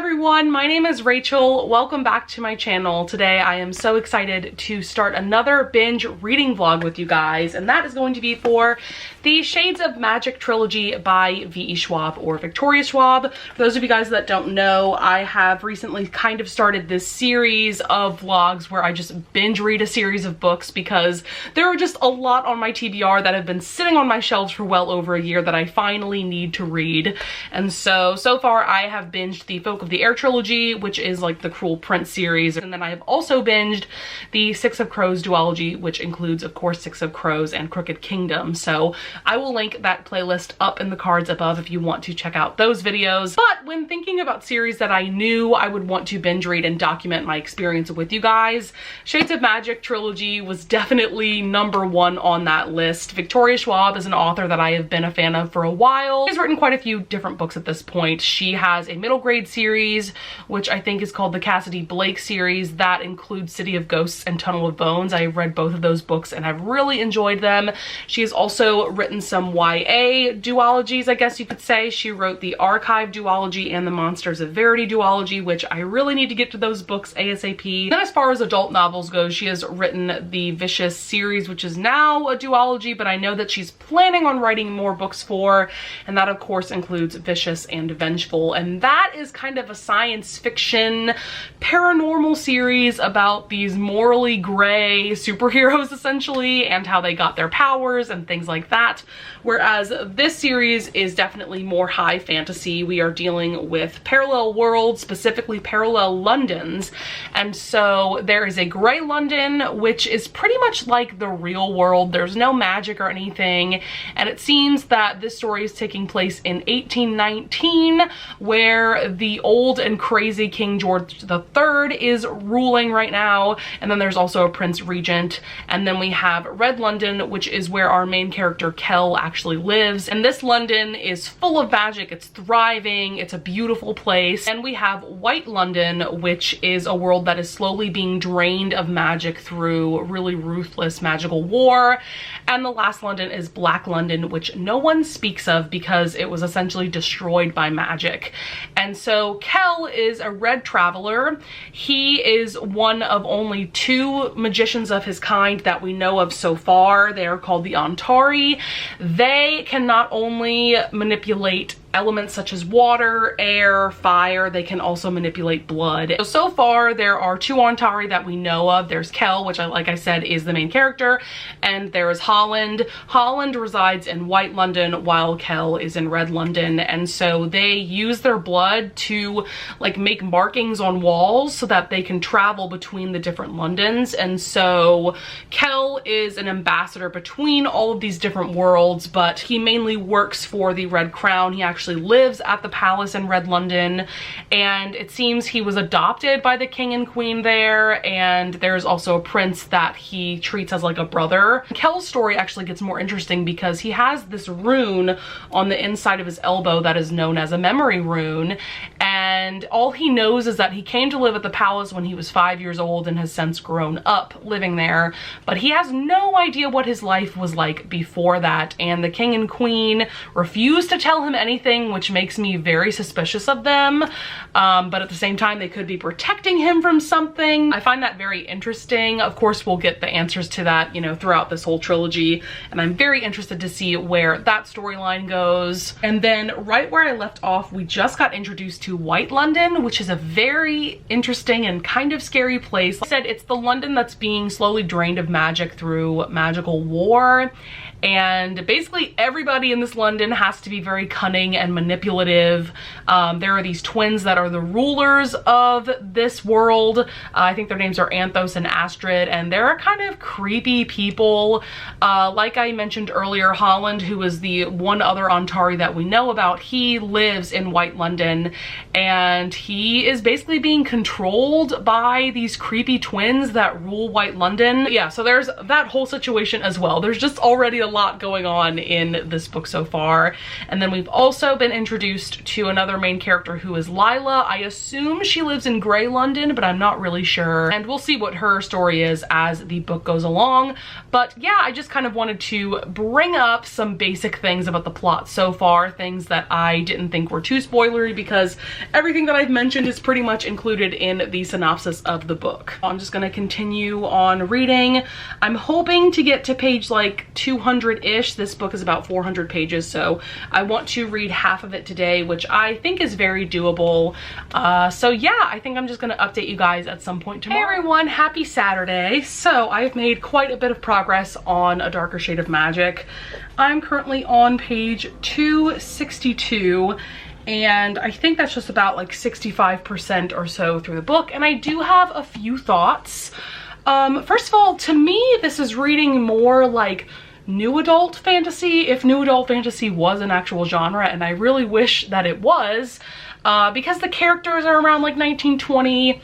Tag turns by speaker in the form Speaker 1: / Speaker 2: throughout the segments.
Speaker 1: everyone, my name is Rachel. Welcome back to my channel. Today I am so excited to start another binge reading vlog with you guys, and that is going to be for the Shades of Magic trilogy by V.E. Schwab or Victoria Schwab. For those of you guys that don't know, I have recently kind of started this series of vlogs where I just binge read a series of books because there are just a lot on my TBR that have been sitting on my shelves for well over a year that I finally need to read. And so far I have binged the Folk of the Air trilogy, which is like the Cruel Prince series, and then I have also binged the Six of Crows duology, which includes of course Six of Crows and Crooked Kingdom. So I will link that playlist up in the cards above if you want to check out those videos. But when thinking about series that I knew I would want to binge read and document my experience with you guys, Shades of Magic trilogy was definitely #1 on that list. Victoria Schwab is an author that I have been a fan of for a while. She's written quite a few different books at this point. She has a middle grade series, which I think is called the Cassidy Blake series, that includes City of Ghosts and Tunnel of Bones. I read both of those books and I've really enjoyed them. She has also written some YA duologies, I guess you could say. She wrote the Archive duology and the Monsters of Verity duology, which I really need to get to those books ASAP. Then as far as adult novels go, she has written the Vicious series, which is now a duology, but I know that she's planning on writing more books for, and that of course includes Vicious and Vengeful, and that is kind of a science fiction paranormal series about these morally gray superheroes essentially, and how they got their powers and things like that. Whereas this series is definitely more high fantasy. We are dealing with parallel worlds, specifically parallel Londons. And so there is a gray London, which is pretty much like the real world. There's no magic or anything. And it seems that this story is taking place in 1819, where the old and crazy King George III is ruling right now. And then there's also a Prince Regent. And then we have Red London, which is where our main character Kel actually lives. And this London is full of magic. It's thriving. It's a beautiful place. And we have White London, which is a world that is slowly being drained of magic through really ruthless magical war. And the last London is Black London, which no one speaks of because it was essentially destroyed by magic. And so Kel is a red traveler. He is one of only 2 magicians of his kind that we know of so far. They are called the Antari. They can not only manipulate elements such as water, air, fire, they can also manipulate blood. So far there are 2 Antari that we know of. There's Kel, which like I said is the main character, and there is Holland. Holland resides in White London while Kel is in Red London, and so they use their blood to like make markings on walls so that they can travel between the different Londons. And so Kel is an ambassador between all of these different worlds, but he mainly works for the Red Crown. He actually lives at the palace in Red London, and it seems he was adopted by the king and queen there, and there's also a prince that he treats as like a brother. Kel's story actually gets more interesting because he has this rune on the inside of his elbow that is known as a memory rune, and all he knows is that he came to live at the palace when he was 5 years old and has since grown up living there, but he has no idea what his life was like before that, and the king and queen refuse to tell him anything, which makes me very suspicious of them. But at the same time, they could be protecting him from something. I find that very interesting. Of course, we'll get the answers to that, you know, throughout this whole trilogy, and I'm very interested to see where that storyline goes. And then right where I left off, we just got introduced to White London, which is a very interesting and kind of scary place. Like I said, it's the London that's being slowly drained of magic through magical war. And basically everybody in this London has to be very cunning and manipulative. There are these twins that are the rulers of this world. I think their names are Anthos and Astrid, and they're kind of creepy people. Like I mentioned earlier, Holland, who is the one other Antari that we know about, he lives in White London, and he is basically being controlled by these creepy twins that rule White London. Yeah, so there's that whole situation as well. There's just already a lot going on in this book so far. And then we've also also been introduced to another main character who is Lila. I assume she lives in Grey London, but I'm not really sure. And we'll see what her story is as the book goes along. But yeah, I just kind of wanted to bring up some basic things about the plot so far, things that I didn't think were too spoilery, because everything that I've mentioned is pretty much included in the synopsis of the book. I'm just gonna continue on reading. I'm hoping to get to page like 200-ish. This book is about 400 pages, so I want to read half of it today, which I think is very doable. So yeah, I think I'm just gonna update you guys at some point tomorrow. Hey everyone, happy Saturday. So I've made quite a bit of progress on A Darker Shade of Magic. I'm currently on page 262, and I think that's just about like 65% or so through the book, and I do have a few thoughts. First of all, to me, this is reading more like new adult fantasy, if new adult fantasy was an actual genre, and I really wish that it was, because the characters are around like 1920,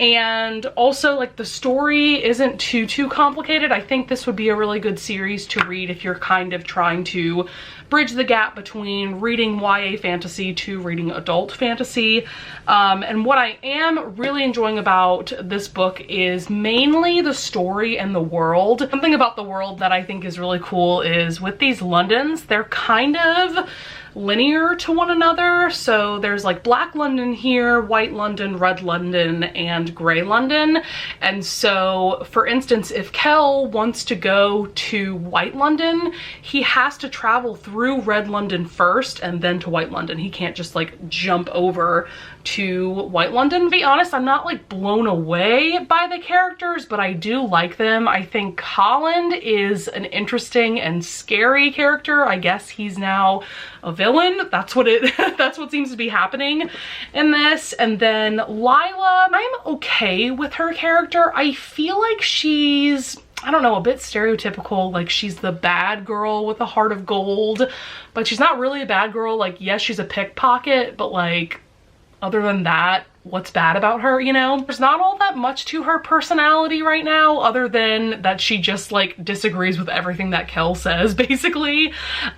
Speaker 1: and also like the story isn't too complicated. I think this would be a really good series to read if you're kind of trying to bridge the gap between reading YA fantasy to reading adult fantasy. And what I am really enjoying about this book is mainly the story and the world. Something about the world that I think is really cool is with these Londons, they're kind of linear to one another. So there's like Black London here, White London, Red London, and Grey London. And so for instance, if Kel wants to go to White London, he has to travel through Red London first and then to White London. He can't just like jump over to White London. To be honest, I'm not like blown away by the characters, but I do like them. I think Holland is an interesting and scary character. I guess he's now a villain. That's what that's what seems to be happening in this. And then Lila, I'm okay with her character. I feel like she's, I don't know, a bit stereotypical. Like she's the bad girl with a heart of gold, but she's not really a bad girl. Like, yes, she's a pickpocket, but like, other than that, what's bad about her, you know? There's not all that much to her personality right now, other than that she just like disagrees with everything that Kel says, basically.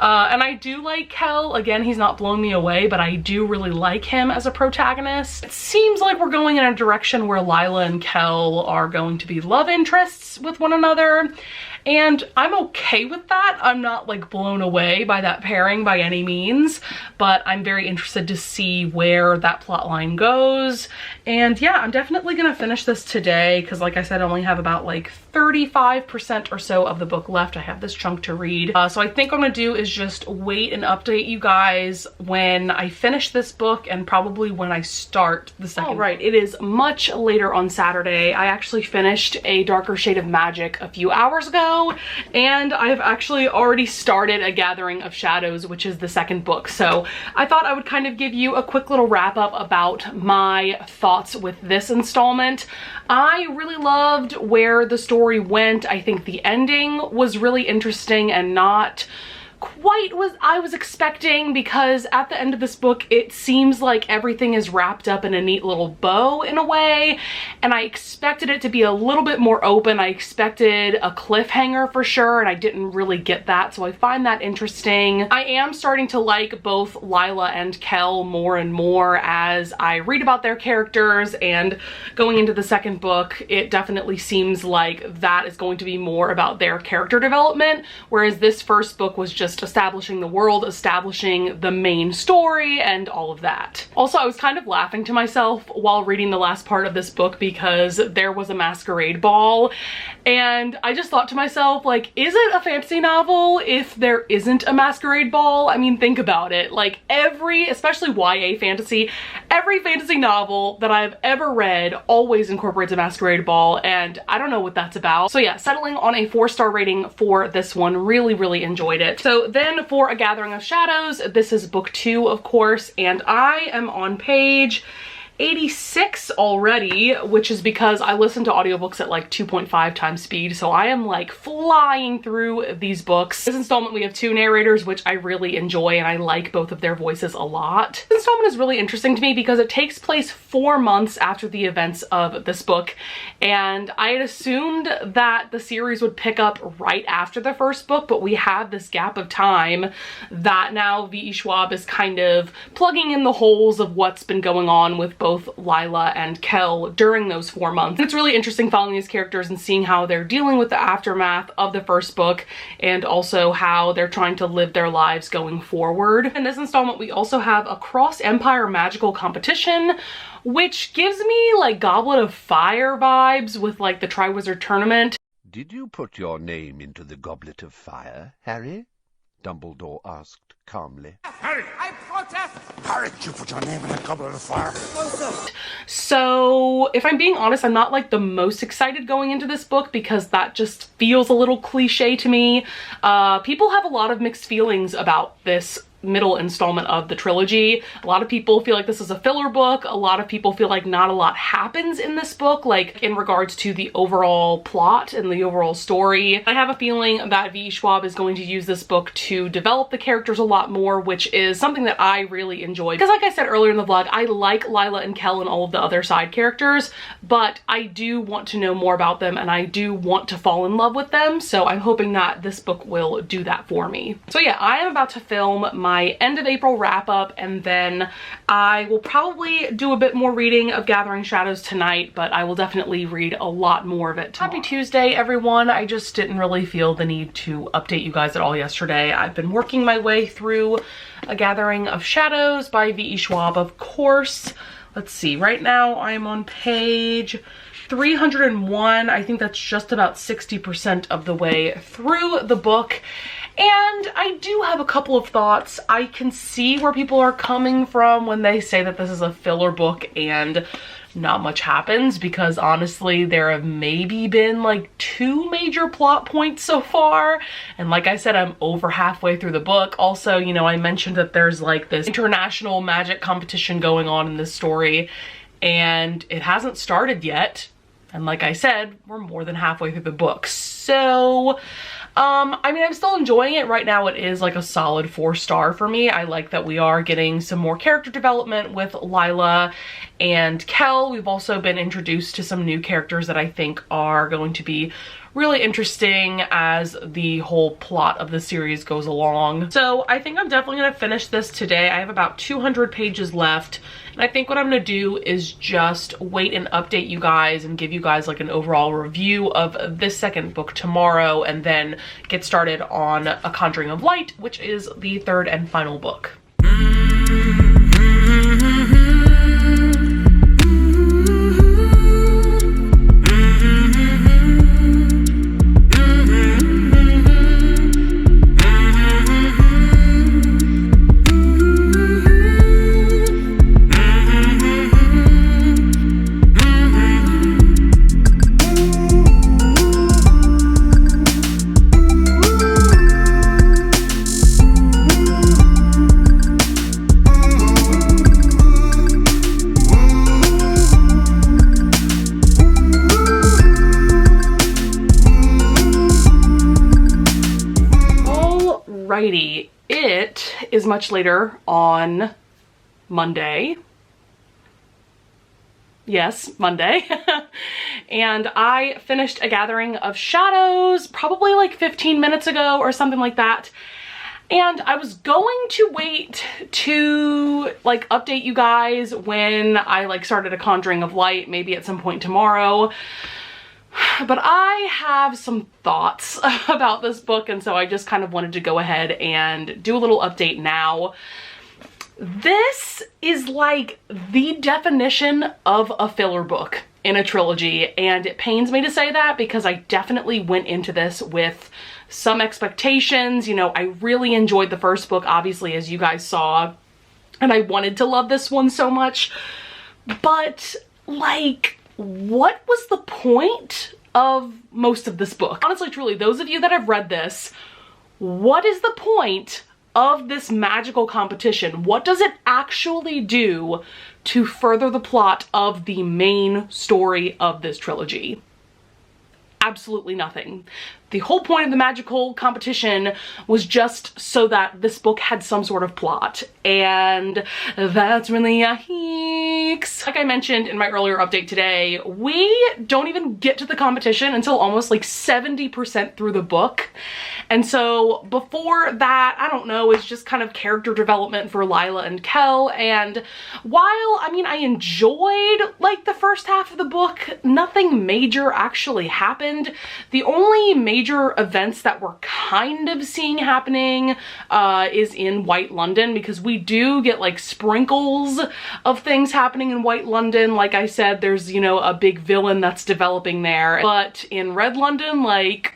Speaker 1: And I do like Kel. Again, he's not blowing me away, but I do really like him as a protagonist. It seems like we're going in a direction where Lila and Kel are going to be love interests with one another. And I'm okay with that. I'm not like blown away by that pairing by any means, but I'm very interested to see where that plot line goes. And yeah, I'm definitely gonna finish this today because like I said, I only have about like 35% or so of the book left. I have this chunk to read. So I think what I'm gonna do is just wait and update you guys when I finish this book and probably when I start the second. All right, it is much later on Saturday. I actually finished A Darker Shade of Magic a few hours ago, and I've actually already started A Gathering of Shadows, which is the second book. So I thought I would kind of give you a quick little wrap up about my thoughts with this installment. I really loved where the story went. I think the ending was really interesting and not quite what I was expecting, because at the end of this book it seems like everything is wrapped up in a neat little bow in a way, and I expected it to be a little bit more open. I expected a cliffhanger for sure, and I didn't really get that, so I find that interesting. I am starting to like both Lila and Kel more and more as I read about their characters, and going into the second book it definitely seems like that is going to be more about their character development, whereas this first book was just establishing the world, establishing the main story, and all of that. Also, I was kind of laughing to myself while reading the last part of this book because there was a masquerade ball, and I just thought to myself, like, is it a fantasy novel if there isn't a masquerade ball? I mean, think about it. Like, especially YA fantasy, every fantasy novel that I've ever read always incorporates a masquerade ball, and I don't know what that's about. So yeah, settling on a 4-star rating for this one. Really enjoyed it. So then for A Gathering of Shadows, this is book 2, of course, and I am on page 86 already, which is because I listen to audiobooks at like 2.5 times speed, so I am like flying through these books. This installment we have 2 narrators, which I really enjoy, and I like both of their voices a lot. This installment is really interesting to me because it takes place 4 months after the events of this book, and I had assumed that the series would pick up right after the first book, but we have this gap of time that now V.E. Schwab is kind of plugging in the holes of what's been going on with both Lila and Kel during those 4 months. It's really interesting following these characters and seeing how they're dealing with the aftermath of the first book, and also how they're trying to live their lives going forward. In this installment, we also have a cross-empire magical competition, which gives me like Goblet of Fire vibes with like the Triwizard Tournament.
Speaker 2: "Did you put your name into the Goblet of Fire, Harry?" Dumbledore asked calmly.
Speaker 3: Harry! I protest! Harry, did you put your name in the Goblet of Fire?
Speaker 1: So, if I'm being honest, I'm not like the most excited going into this book because that just feels a little cliche to me. People have a lot of mixed feelings about this middle installment of the trilogy. A lot of people feel like this is a filler book. A lot of people feel like not a lot happens in this book, like in regards to the overall plot and the overall story. I have a feeling that V. Schwab is going to use this book to develop the characters a lot more, which is something that I really enjoy. Because like I said earlier in the vlog, I like Lila and Kel and all of the other side characters, but I do want to know more about them and I do want to fall in love with them. So I'm hoping that this book will do that for me. So yeah, I am about to film my end of April wrap up, and then I will probably do a bit more reading of Gathering Shadows tonight, but I will definitely read a lot more of it tomorrow. Happy Tuesday, everyone. I just didn't really feel the need to update you guys at all yesterday. I've been working my way through A Gathering of Shadows by V.E. Schwab, of course. Let's see, right now I'm on page 301. I think that's just about 60% of the way through the book. And I do have a couple of thoughts. I can see where people are coming from when they say that this is a filler book and not much happens, because honestly there have maybe been like 2 major plot points so far, and like I said, I'm over halfway through the book. Also, you know, I mentioned that there's like this international magic competition going on in this story, and it hasn't started yet, and like I said, we're more than halfway through the book. So I mean, I'm still enjoying it. Right now it is like a solid 4-star for me. I like that we are getting some more character development with Lila and Kel. We've also been introduced to some new characters that I think are going to be really interesting as the whole plot of the series goes along. So I think I'm definitely gonna finish this today. I have about 200 pages left, and I think what I'm gonna do is just wait and update you guys and give you guys like an overall review of this second book tomorrow, and then get started on A Conjuring of Light, which is the 3rd and final book. Alrighty, it is much later on Monday. Yes, Monday. And I finished A Gathering of Shadows probably like 15 minutes ago or something like that. And I was going to wait to like update you guys when I like started A Conjuring of Light, maybe at some point tomorrow. But I have some thoughts about this book, and so I just kind of wanted to go ahead and do a little update now. This is like the definition of a filler book in a trilogy, and it pains me to say that because I definitely went into this with some expectations. You know, I really enjoyed the first book, obviously, as you guys saw, and I wanted to love this one so much, but like, what was the point of most of this book? Honestly, truly, those of you that have read this, what is the point of this magical competition, what does it actually do to further the plot of the main story of this trilogy? Absolutely nothing. The whole point of the magical competition was just so that this book had some sort of plot, and that's really yikes. Like I mentioned in my earlier update today, we don't even get to the competition until almost like 70% through the book. And so before that, I don't know, it's just kind of character development for Lila and Kel. And while, I mean, I enjoyed like the first half of the book, nothing major actually happened. The only major events that we're kind of seeing happening is in White London, because we do get like sprinkles of things happening in White London. Like I said, there's, you know, a big villain that's developing there. But in Red London, like,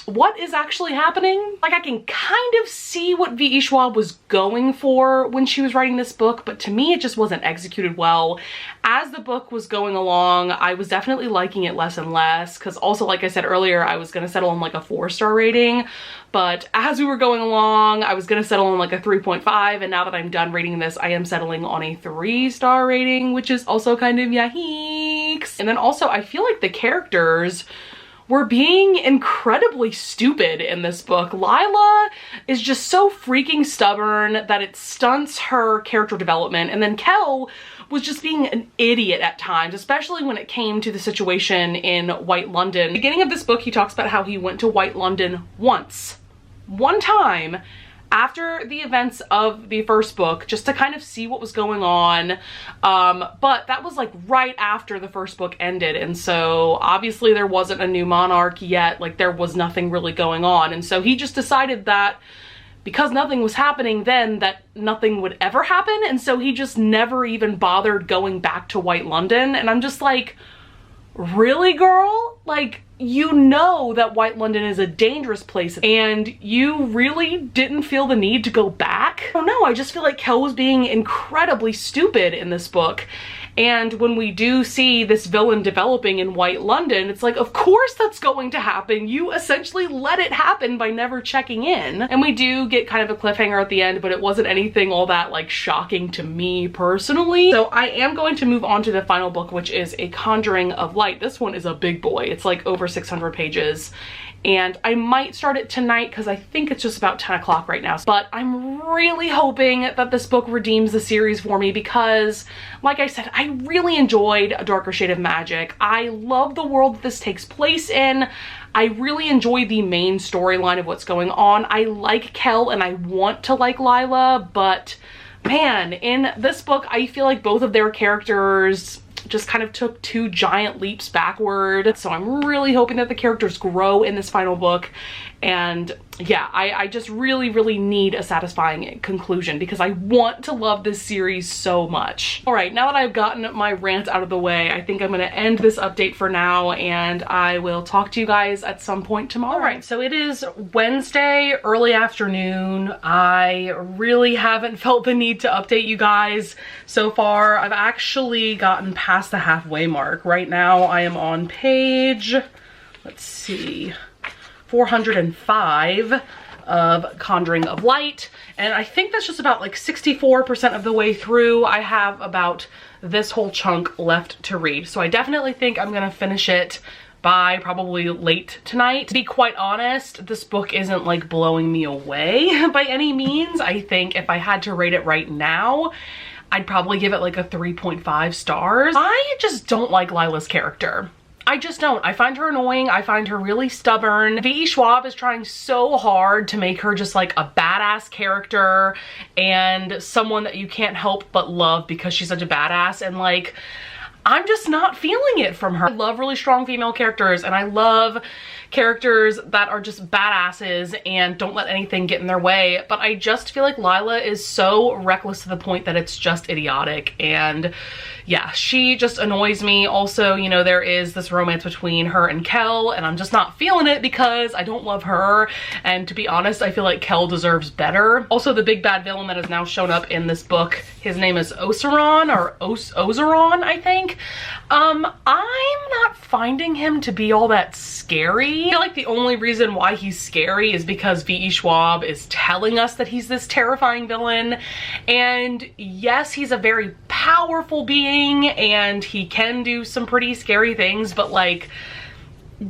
Speaker 1: what is actually happening? Like, I can kind of see what V.E. Schwab was going for when she was writing this book, but to me it just wasn't executed well. As the book was going along, I was definitely liking it less and less, because also, like I said earlier, I was gonna settle on like a 4-star rating, but as we were going along, I was gonna settle on like a 3.5, and now that I'm done reading this, I am settling on a 3-star rating, which is also kind of yikes. And then also, I feel like the characters were being incredibly stupid in this book. Lila is just so freaking stubborn that it stunts her character development, and then Kel was just being an idiot at times, especially when it came to the situation in White London. At the beginning of this book, he talks about how he went to White London one time, after the events of the first book, just to kind of see what was going on. But that was like right after the first book ended, and so obviously there wasn't a new monarch yet, like there was nothing really going on, and so he just decided that because nothing was happening then, that nothing would ever happen, and so he just never even bothered going back to White London. And I'm just like, really, girl? Like, you know that White London is a dangerous place, and you really didn't feel the need to go back? I don't know, I just feel like Kel was being incredibly stupid in this book. And when we do see this villain developing in White London, it's like, of course that's going to happen. You essentially let it happen by never checking in. And we do get kind of a cliffhanger at the end, but it wasn't anything all that like shocking to me personally. So I am going to move on to the final book, which is A Conjuring of Light. This one is a big boy. It's like over 600 pages. And I might start it tonight because I think it's just about 10 o'clock right now. But I'm really hoping that this book redeems the series for me because, like I said, I really enjoyed A Darker Shade of Magic. I love the world that this takes place in. I really enjoy the main storyline of what's going on. I like Kel and I want to like Lila, but man, in this book, I feel like both of their characters just kind of took 2 giant leaps backward. So I'm really hoping that the characters grow in this final book. And yeah, I just really need a satisfying conclusion because I want to love this series so much. All right, now that I've gotten my rant out of the way, I think I'm gonna end this update for now, and I will talk to you guys at some point tomorrow. All right, so it is Wednesday, early afternoon. I really haven't felt the need to update you guys so far. I've actually gotten past the halfway mark. Right now I am on page, let's see, 405 of Conjuring of Light, and I think that's just about like 64% of the way through. I have about this whole chunk left to read, so I definitely think I'm gonna finish it by probably late tonight. To be quite honest, this book isn't like blowing me away by any means. I think if I had to rate it right now, I'd probably give it like a 3.5 stars. I just don't like Lila's character. I just don't. I find her annoying. I find her really stubborn. V.E. Schwab is trying so hard to make her just like a badass character and someone that you can't help but love because she's such a badass, and like, I'm just not feeling it from her. I love really strong female characters, and I love characters that are just badasses and don't let anything get in their way, but I just feel like Lila is so reckless to the point that it's just idiotic, and yeah, she just annoys me. Also, you know, there is this romance between her and Kel, and I'm just not feeling it because I don't love her, and to be honest, I feel like Kel deserves better. Also, the big bad villain that has now shown up in this book, his name is Oseron, or Oseron, I think. I'm not finding him to be all that scary. scary. I feel like the only reason why he's scary is because V.E. Schwab is telling us that he's this terrifying villain. And yes, he's a very powerful being and he can do some pretty scary things, but like,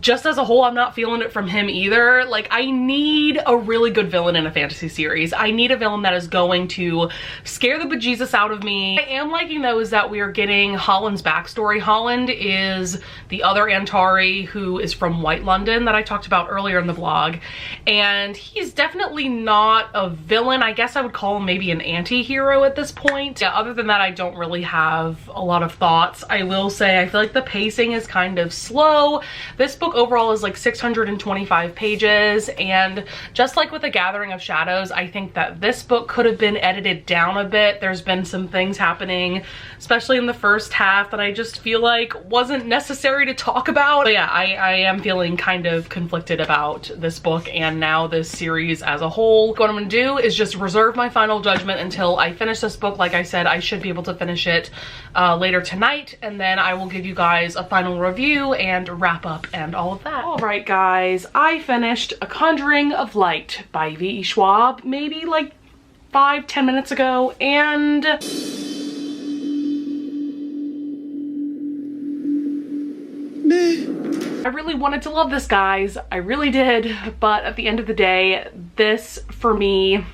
Speaker 1: just as a whole, I'm not feeling it from him either. Like, I need a really good villain in a fantasy series. I need a villain that is going to scare the bejesus out of me. I am liking though is that we are getting Holland's backstory. Holland is the other Antari who is from White London that I talked about earlier in the vlog. And he's definitely not a villain. I guess I would call him maybe an anti-hero at this point. Yeah, other than that, I don't really have a lot of thoughts. I will say I feel like the pacing is kind of slow. This book overall is like 625 pages, and just like with The Gathering of Shadows, I think that this book could have been edited down a bit. There's been some things happening, especially in the first half, that I just feel like wasn't necessary to talk about. But yeah, I am feeling kind of conflicted about this book and now this series as a whole. What I'm gonna do is just reserve my final judgment until I finish this book. Like I said, I should be able to finish it later tonight, and then I will give you guys a final review and wrap up and all of that. All right, guys, I finished A Conjuring of Light by V.E. Schwab maybe like 5-10 minutes ago, and I really wanted to love this, guys. I really did, but at the end of the day, this for me,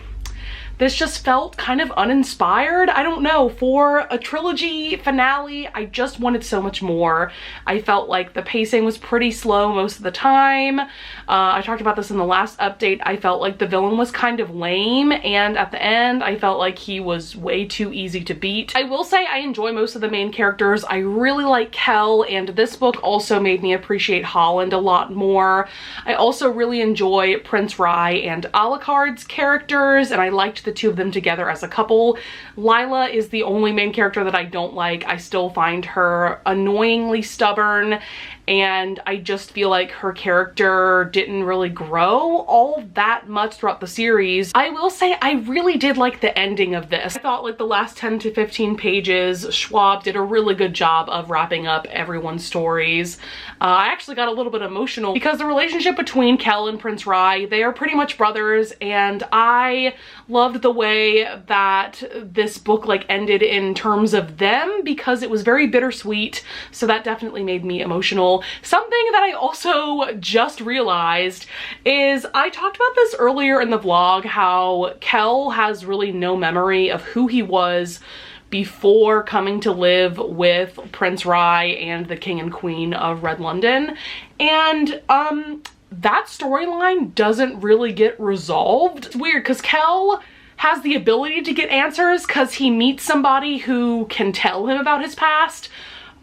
Speaker 1: this just felt kind of uninspired. I don't know, for a trilogy finale, I just wanted so much more. I felt like the pacing was pretty slow most of the time. I talked about this in the last update. I felt like the villain was kind of lame, and at the end, I felt like he was way too easy to beat. I will say I enjoy most of the main characters. I really like Kel, and this book also made me appreciate Holland a lot more. I also really enjoy Prince Rai and Alucard's characters, and I liked the two of them together as a couple. Lila is the only main character that I don't like. I still find her annoyingly stubborn, and I just feel like her character didn't really grow all that much throughout the series. I will say I really did like the ending of this. I thought like the last 10 to 15 pages, Schwab did a really good job of wrapping up everyone's stories. I actually got a little bit emotional because the relationship between Kel and Prince Rai, they are pretty much brothers, and I loved the way that this book like ended in terms of them because it was very bittersweet, so that definitely made me emotional. Something that I also just realized is I talked about this earlier in the vlog, how Kel has really no memory of who he was before coming to live with Prince Rai and the King and Queen of Red London, and that storyline doesn't really get resolved. It's weird because Kel has the ability to get answers because he meets somebody who can tell him about his past,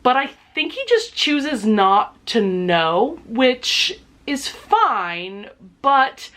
Speaker 1: but I think he just chooses not to know, which is fine, but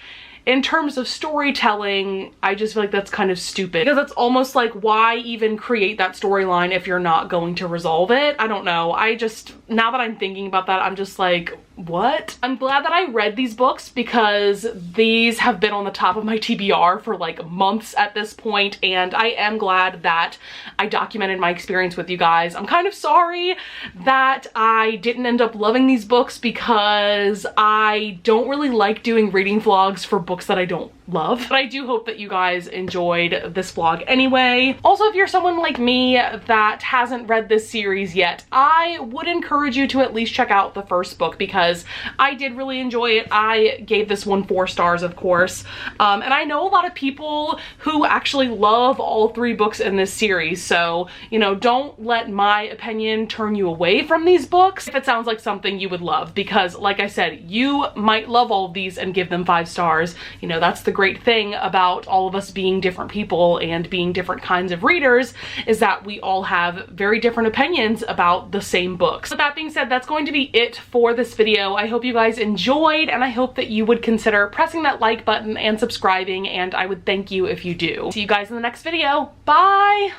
Speaker 1: in terms of storytelling, I just feel like that's kind of stupid because it's almost like, why even create that storyline if you're not going to resolve it? I don't know. I just, now that I'm thinking about that, I'm just like, what? I'm glad that I read these books because these have been on the top of my TBR for like months at this point, and I am glad that I documented my experience with you guys. I'm kind of sorry that I didn't end up loving these books because I don't really like doing reading vlogs for books that I don't love, but I do hope that you guys enjoyed this vlog anyway. Also, if you're someone like me that hasn't read this series yet, I would encourage you to at least check out the first book because I did really enjoy it. I gave this one 4 stars, of course, and I know a lot of people who actually love all 3 books in this series, so you know, don't let my opinion turn you away from these books if it sounds like something you would love, because like I said, you might love all of these and give them 5 stars. You know, that's the great thing about all of us being different people and being different kinds of readers, is that we all have very different opinions about the same books. With that being said, that's going to be it for this video. I hope you guys enjoyed, and I hope that you would consider pressing that like button and subscribing, and I would thank you if you do. See you guys in the next video. Bye!